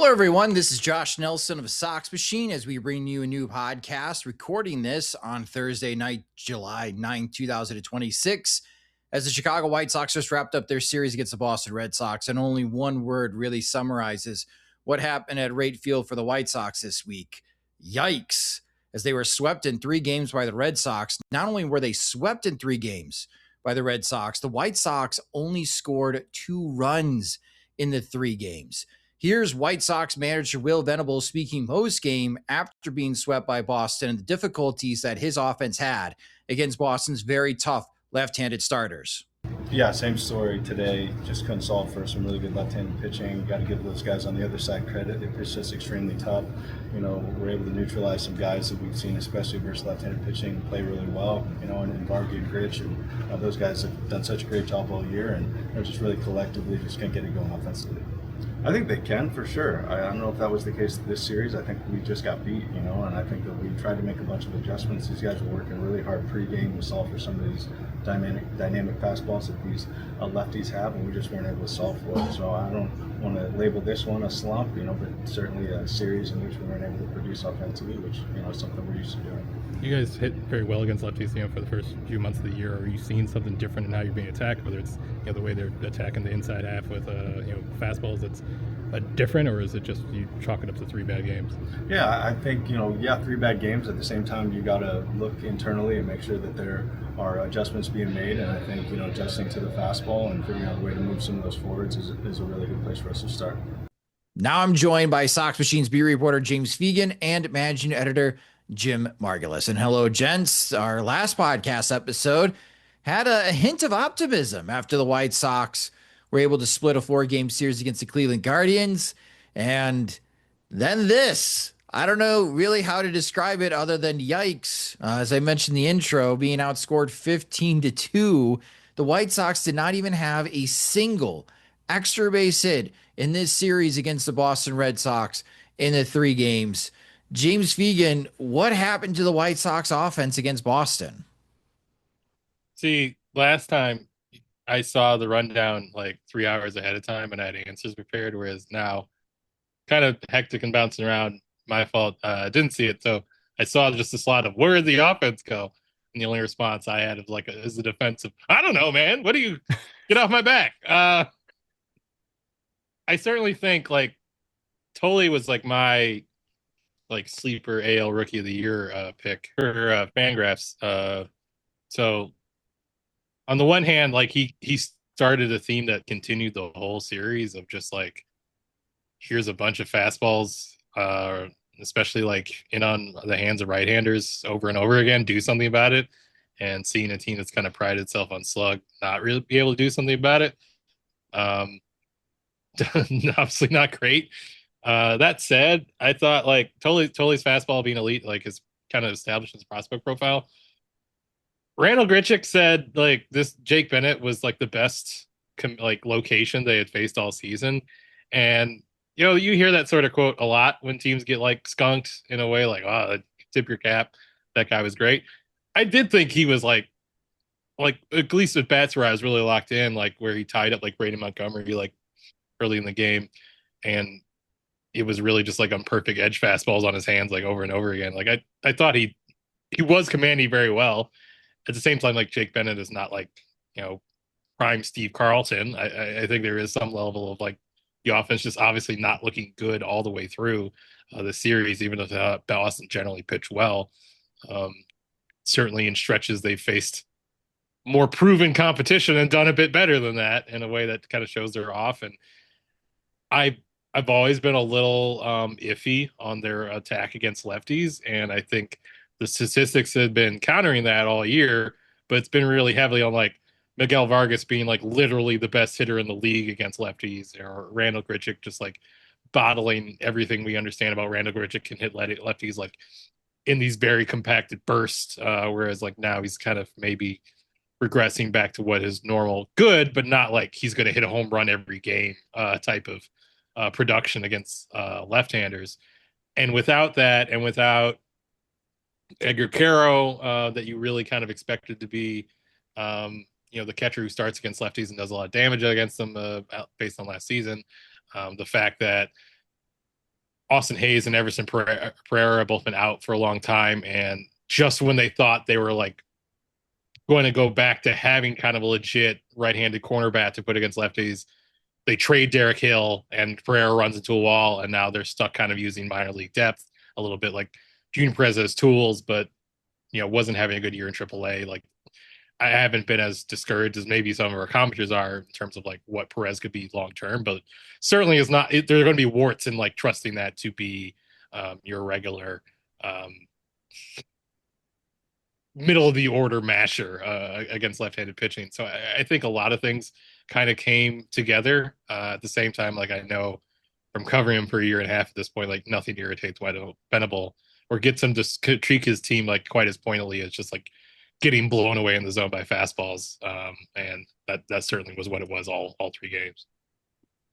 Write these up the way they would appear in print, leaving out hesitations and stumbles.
Hello, everyone. This is Josh Nelson of Sox Machine as we bring you a new podcast, recording this on Thursday night, July 9th, 2026, as the Chicago White Sox just wrapped up their series against the Boston Red Sox. And only one word really summarizes what happened at Wright Field for the White Sox this week. Yikes. As they were swept in 3 games by the Red Sox. Not only were they swept in 3 games by the Red Sox, the White Sox only scored 2 runs in the 3 games. Here's White Sox manager Will Venables speaking post-game after being swept by Boston and the difficulties that his offense had against Boston's very tough left-handed starters. Yeah, same story today. Just couldn't solve for some really good left-handed pitching. Got to give those guys on the other side credit. They pitched us extremely tough. We're able to neutralize some guys that we've seen, especially versus left-handed pitching, play really well. And Vargy and Gritch, and those guys have done such a great job all year, and they're just really collectively just can't get it going offensively. I think they can, for sure. I don't know if that was the case this series. I think we just got beat, and I think that we tried to make a bunch of adjustments. These guys were working really hard pre-game to solve for some of these dynamic fastballs that these lefties have, and we just weren't able to solve for it. So I don't want to label this one a slump, but certainly a series in which we weren't able to produce offensively, which, is something we're used to doing. You guys hit very well against lefties, for the first few months of the year. Are you seeing something different in how you're being attacked, whether it's, the way they're attacking the inside half with, fastballs that's different, or is it just you chalk it up to 3 bad games? Yeah, I think, 3 bad games. At the same time, you got to look internally and make sure that there are adjustments being made. And I think, adjusting to the fastball and figuring out a way to move some of those forwards is a really good place for us to start. Now I'm joined by Sox Machine's beat reporter James Fegan and managing editor Jim Margulis. And hello, gents. Our last podcast episode had a hint of optimism after the White Sox were able to split a 4-game series against the Cleveland Guardians. And then this. I don't know really how to describe it other than yikes. As I mentioned in the intro, being outscored 15-2, the White Sox did not even have a single extra base hit in this series against the Boston Red Sox in the 3 games. James Fegan, what happened to the White Sox offense against Boston? See, last time I saw the rundown like 3 hours ahead of time and I had answers prepared, whereas now kind of hectic and bouncing around. My fault. I didn't see it. So I saw just a slot of where did the offense go? And the only response I had is a defensive, I don't know, man. What do you get off my back? I certainly think Toley was my sleeper AL Rookie of the Year pick for Fangraphs. So on the one hand, he started a theme that continued the whole series of just here's a bunch of fastballs, especially in on the hands of right-handers over and over again, do something about it. And seeing a team that's kind of prided itself on slug not really be able to do something about it. Obviously not great. That said, I thought Toley's fastball being elite is kind of established his prospect profile. Randall Grichuk said this Jake Bennett was the best location they had faced all season, and you hear that sort of quote a lot when teams get skunked in a way tip your cap, that guy was great. I did think he was at least with bats where I was really locked in, where he tied up Brady Montgomery early in the game, and it was really just on perfect edge fastballs on his hands over and over again. I thought he was commanding very well. At the same time, Jake Bennett is not prime Steve Carlson. I think there is some level of the offense just obviously not looking good all the way through the series, even if Boston generally pitched well. Certainly in stretches they've faced more proven competition and done a bit better than that in a way that kind of shows they're off. And I've always been a little iffy on their attack against lefties, and I think the statistics have been countering that all year, but it's been really heavily on Miguel Vargas being literally the best hitter in the league against lefties, or Randall Grichuk just bottling everything we understand about Randall Grichuk can hit lefties in these very compacted bursts, whereas now he's kind of maybe regressing back to what is normal good, but not he's going to hit a home run every game type of production against left-handers. And without that, and without Edgar Caro, that you really kind of expected to be, the catcher who starts against lefties and does a lot of damage against them based on last season. The fact that Austin Hayes and Everson Pereira have both been out for a long time, and just when they thought they were like going to go back to having kind of a legit right-handed cornerback to put against lefties, they trade Derek Hill and Pereira runs into a wall, and now they're stuck kind of using minor league depth a little bit. Like Junior Perez has tools, but wasn't having a good year in AAA. Like I haven't been as discouraged as maybe some of our commenters are in terms of like what Perez could be long term, but certainly is not. There are going to be warts in like trusting that to be your regular um, middle of the order masher against left-handed pitching. So I think a lot of things kind of came together at the same time. Like I know from covering him for a year and a half at this point, like nothing irritates Venable or gets him to treat his team like quite as pointedly as just like getting blown away in the zone by fastballs. And that certainly was what it was all 3 games.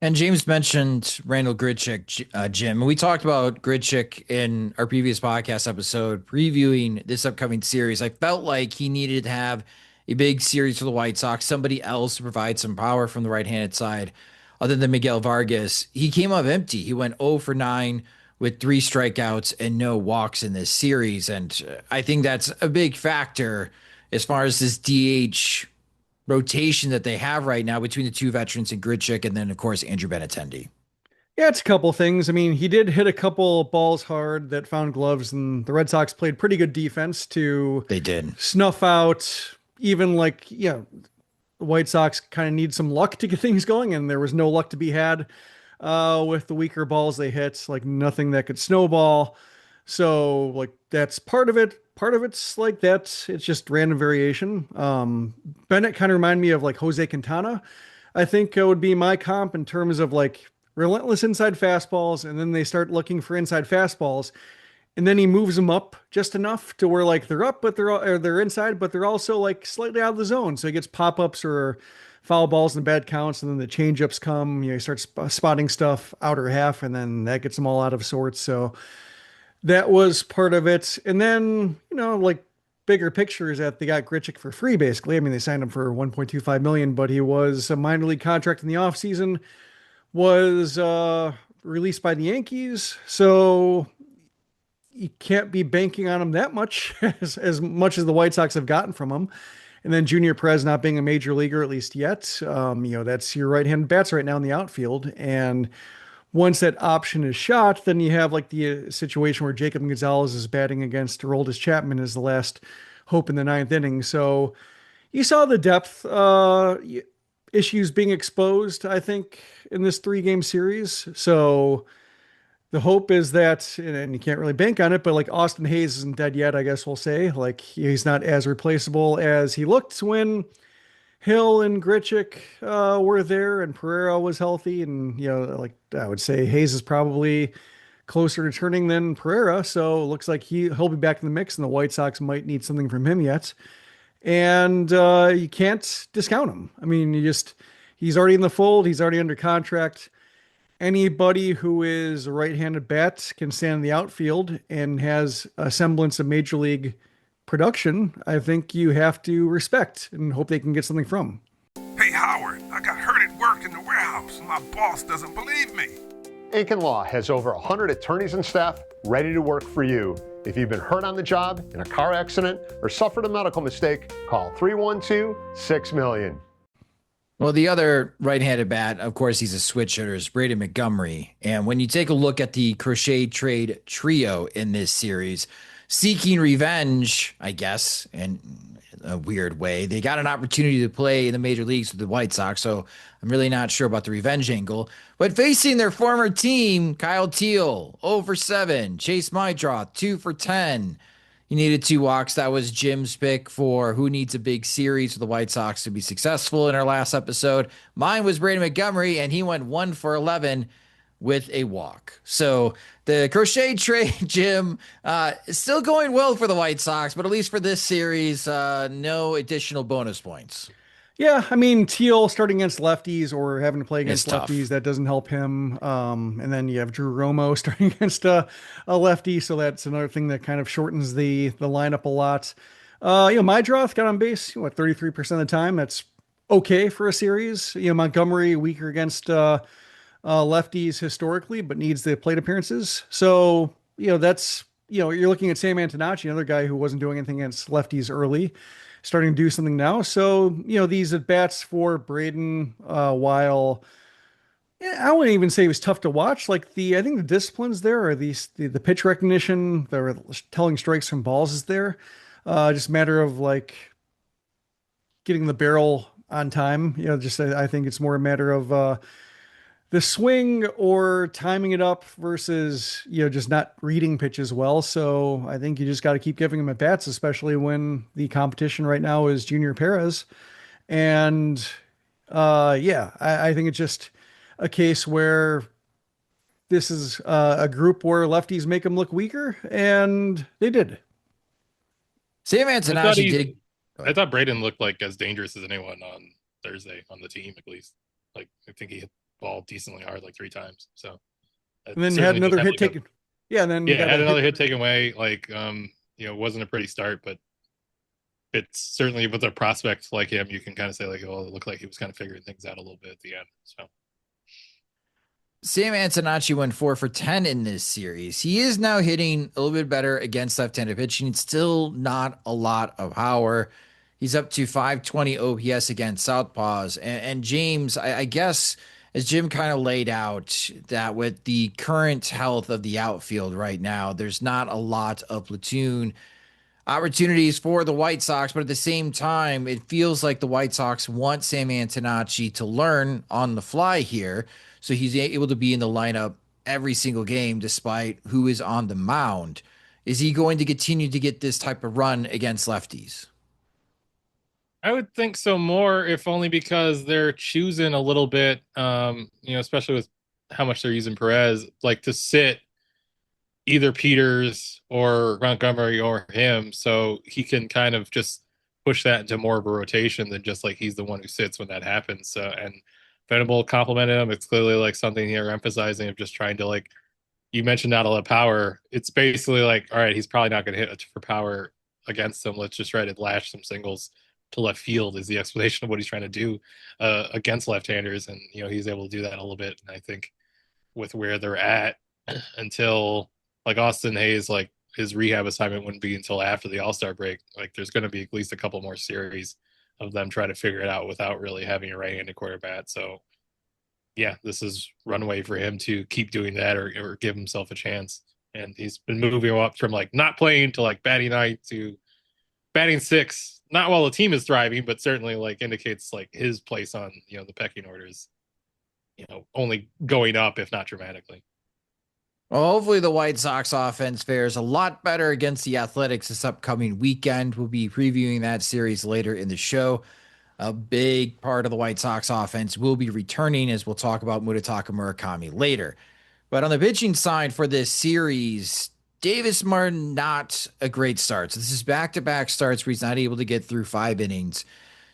And James mentioned Randall Grichuk, Jim. We talked about Grichuk in our previous podcast episode previewing this upcoming series. I felt like he needed to have a big series for the White Sox, somebody else to provide some power from the right-handed side other than Miguel Vargas. He came up empty. He went 0 for 9 with 3 strikeouts and no walks in this series. And I think that's a big factor as far as this DH rotation that they have right now between the 2 veterans and Grichuk, and then of course Andrew Benintendi. Yeah, it's a couple things. I mean, he did hit a couple balls hard that found gloves, and the Red Sox played pretty good defense to They did snuff out even like, the White Sox kind of need some luck to get things going, and there was no luck to be had with the weaker balls they hit, like nothing that could snowball. So like that's part of it. Part of it's like that. It's just random variation. Bennett kind of remind me of like Jose Quintana. I think it would be my comp in terms of like relentless inside fastballs, and then they start looking for inside fastballs, and then he moves them up just enough to where like they're up, but they're inside, but they're also like slightly out of the zone. So he gets pop ups or foul balls and bad counts, and then the change ups come. He starts spotting stuff outer half, and then that gets them all out of sorts. So that was part of it. And then, like bigger picture is that they got Grichuk for free, basically. I mean, they signed him for $1.25 million, but he was a minor league contract in the offseason, was released by the Yankees. So you can't be banking on him that much, as much as the White Sox have gotten from him. And then Junior Perez not being a major leaguer, at least yet. That's your right-handed bats right now in the outfield. And once that option is shot, then you have like the situation where Jacob Gonzalez is batting against Aroldis Chapman as the last hope in the 9th inning. So you saw the depth issues being exposed, I think, in this 3-game series. So the hope is that, and you can't really bank on it, but like Austin Hayes isn't dead yet, I guess we'll say. Like he's not as replaceable as he looked when Hill and Grichuk were there and Pereira was healthy. And, like I would say Hayes is probably closer to turning than Pereira. So it looks like he'll be back in the mix, and the White Sox might need something from him yet. And you can't discount him. I mean, he's already in the fold. He's already under contract. Anybody who is a right-handed bat can stand in the outfield and has a semblance of major league production. I think you have to respect and hope they can get something from. Hey, Howard, I got hurt at work in the warehouse. My boss doesn't believe me. Aiken Law has over 100 attorneys and staff ready to work for you. If you've been hurt on the job, in a car accident, or suffered a medical mistake, call 312-6-million. Well, the other right-handed bat, of course, he's a switch hitter, is Brady Montgomery. And when you take a look at the crochet trade trio in this series, seeking revenge, I guess, in a weird way, they got an opportunity to play in the major leagues with the White Sox, so I'm really not sure about the revenge angle. But facing their former team, Kyle Teal, 0 for 7, Chase Mydroth, 2 for 10. He needed 2 walks. That was Jim's pick for who needs a big series for the White Sox to be successful in our last episode. Mine was Brady Montgomery, and he went 1 for 11 with a walk. So the crochet trade, Jim, is still going well for the White Sox, but at least for this series, no additional bonus points. Yeah, I mean, Teal starting against lefties or having to play against It's tough. lefties, that doesn't help him. And then you have Drew Romo starting against a lefty, so that's another thing that kind of shortens the lineup a lot. Mydroth got on base, 33% of the time. That's okay for a series. Montgomery weaker against lefties historically, but needs the plate appearances. So, that's, you're looking at Sam Antonacci, another guy who wasn't doing anything against lefties early, starting to do something now. So, these at bats for Braden, while I wouldn't even say it was tough to watch. Like I think the disciplines there are the pitch recognition, the telling strikes from balls is there. Just a matter of like getting the barrel on time. Just I think it's more a matter of the swing or timing it up versus just not reading pitches well. So I think you just got to keep giving him at bats, especially when the competition right now is Junior Perez. And I think it's just a case where this is a group where lefties make them look weaker, and they did. Sam I Antonacci did. I thought Braden looked like as dangerous as anyone on Thursday on the team, at least. Like, I think he hit the ball decently hard like 3 times. So, And then had another hit taken. Yeah, and then yeah, had another hit taken away. Like, it wasn't a pretty start, but it's certainly with a prospect like him, you can kind of say like, oh, it looked like he was kind of figuring things out a little bit at the end. So. Sam Antonacci went 4 for 10 in this series. He is now hitting a little bit better against left-handed pitching. It's still not a lot of power. He's up to 520 OPS against southpaws. And James, I guess, as Jim kind of laid out, that with the current health of the outfield right now, there's not a lot of platoon opportunities for the White Sox, but at the same time, it feels like the White Sox want Sam Antonacci to learn on the fly here, so he's able to be in the lineup every single game despite who is on the mound. Is he going to continue to get this type of run against lefties? I would think so more, if only because they're choosing a little bit, especially with how much they're using Perez, like to sit either Peters or Montgomery or him, so he can kind of just push that into more of a rotation than just like he's the one who sits when that happens. So, and Venable complimented him. It's clearly like something here emphasizing of just trying to, like, you mentioned not a lot of power. It's basically like, all right, he's probably not going to hit for power against him. Let's just try to lash some singles to left field is the explanation of what he's trying to do against left-handers. And, he's able to do that a little bit. And I think with where they're at until like Austin Hayes, like his rehab assignment wouldn't be until after the All-Star break. Like there's going to be at least a couple more series of them trying to figure it out without really having a right-handed quarterback. So yeah, this is runway for him to keep doing that or give himself a chance. And he's been moving up from like not playing to like batting ninth to batting sixth. Not while the team is thriving, but certainly like indicates like his place on, the pecking orders, only going up, if not dramatically. Well, hopefully the White Sox offense fares a lot better against the Athletics this upcoming weekend. We'll be previewing that series later in the show. A big part of the White Sox offense will be returning, as we'll talk about Munetaka Murakami later. But on the pitching side for this series, Davis Martin, not a great start. So this is back-to-back starts where he's not able to get through 5 innings.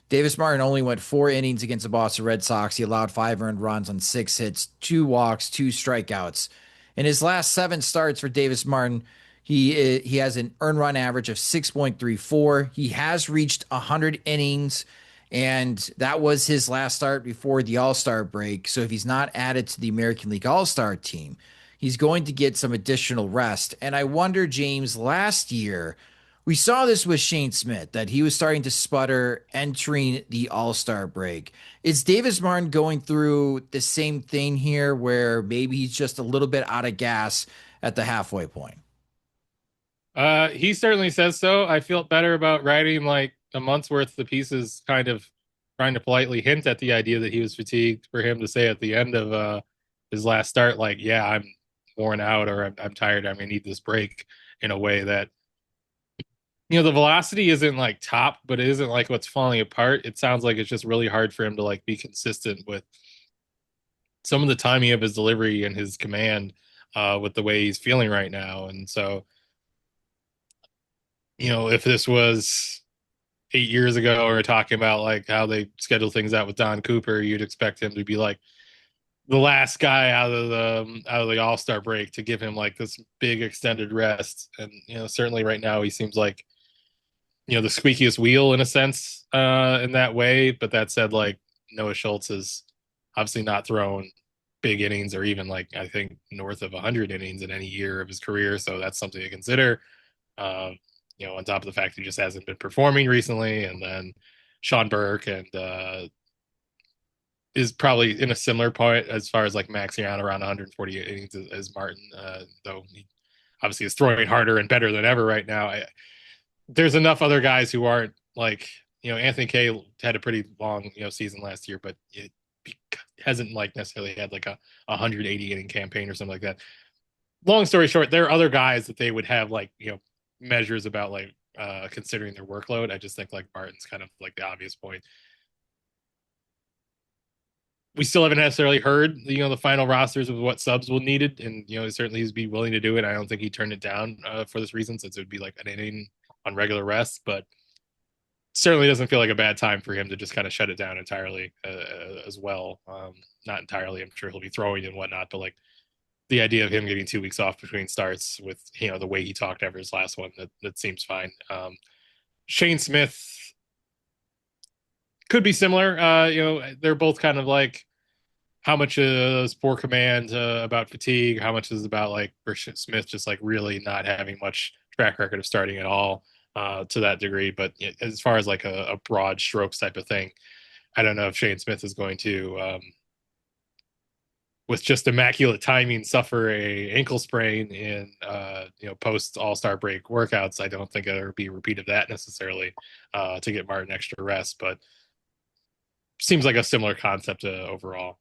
Davis Martin only went 4 innings against the Boston Red Sox. He allowed 5 earned runs on 6 hits, 2 walks, 2 strikeouts. In his last 7 starts for Davis Martin, he has an earned run average of 6.34. He has reached 100 innings, and that was his last start before the All-Star break. So if he's not added to the American League All-Star team, he's going to get some additional rest. And I wonder, James, last year, we saw this with Shane Smith, that he was starting to sputter entering the All-Star break. Is Davis Martin going through the same thing here where maybe he's just a little bit out of gas at the halfway point? He certainly says so. I feel better about writing like a month's worth of pieces, kind of trying to politely hint at the idea that he was fatigued, for him to say at the end of his last start, like, yeah, I'm worn out, or I'm tired, I'm going to need this break, in a way that, the velocity isn't like top, but it isn't like what's falling apart. It sounds like it's just really hard for him to like be consistent with some of the timing of his delivery and his command with the way he's feeling right now. And so, if this was 8 years ago, or talking about like how they schedule things out with Don Cooper, you'd expect him to be like the last guy out of the All-Star break to give him like this big extended rest. And, certainly right now he seems like, the squeakiest wheel in a sense, in that way. But that said, like, Noah Schultz is obviously not thrown big innings, or even like I think north of 100 innings in any year of his career. So that's something to consider. On top of the fact he just hasn't been performing recently, and then Sean Burke and is probably in a similar point as far as like maxing out around 148 innings as Martin, though he obviously is throwing harder and better than ever right now. There's enough other guys who aren't like, Anthony Kay had a pretty long, season last year, but it hasn't like necessarily had like a 180 inning campaign or something like that. Long story short, there are other guys that they would have like, measures about like considering their workload. I just think like Martin's kind of like the obvious point. We still haven't necessarily heard, the final rosters of what subs will needed, and certainly he'd be willing to do it. I don't think he turned it down for this reason, since it would be like an inning on regular rest, but certainly doesn't feel like a bad time for him to just kind of shut it down entirely as well. Not entirely, I'm sure he'll be throwing and whatnot, but like the idea of him getting 2 weeks off between starts with the way he talked after his last one, that seems fine. Shane Smith could be similar. They're both kind of like, how much is poor command about fatigue? How much is about like Smith just like really not having much track record of starting at all to that degree? But as far as like a broad strokes type of thing, I don't know if Shane Smith is going to, with just immaculate timing, suffer a ankle sprain in post All-Star break workouts. I don't think there'll be a repeat of that necessarily to get Martin extra rest, but seems like a similar concept overall.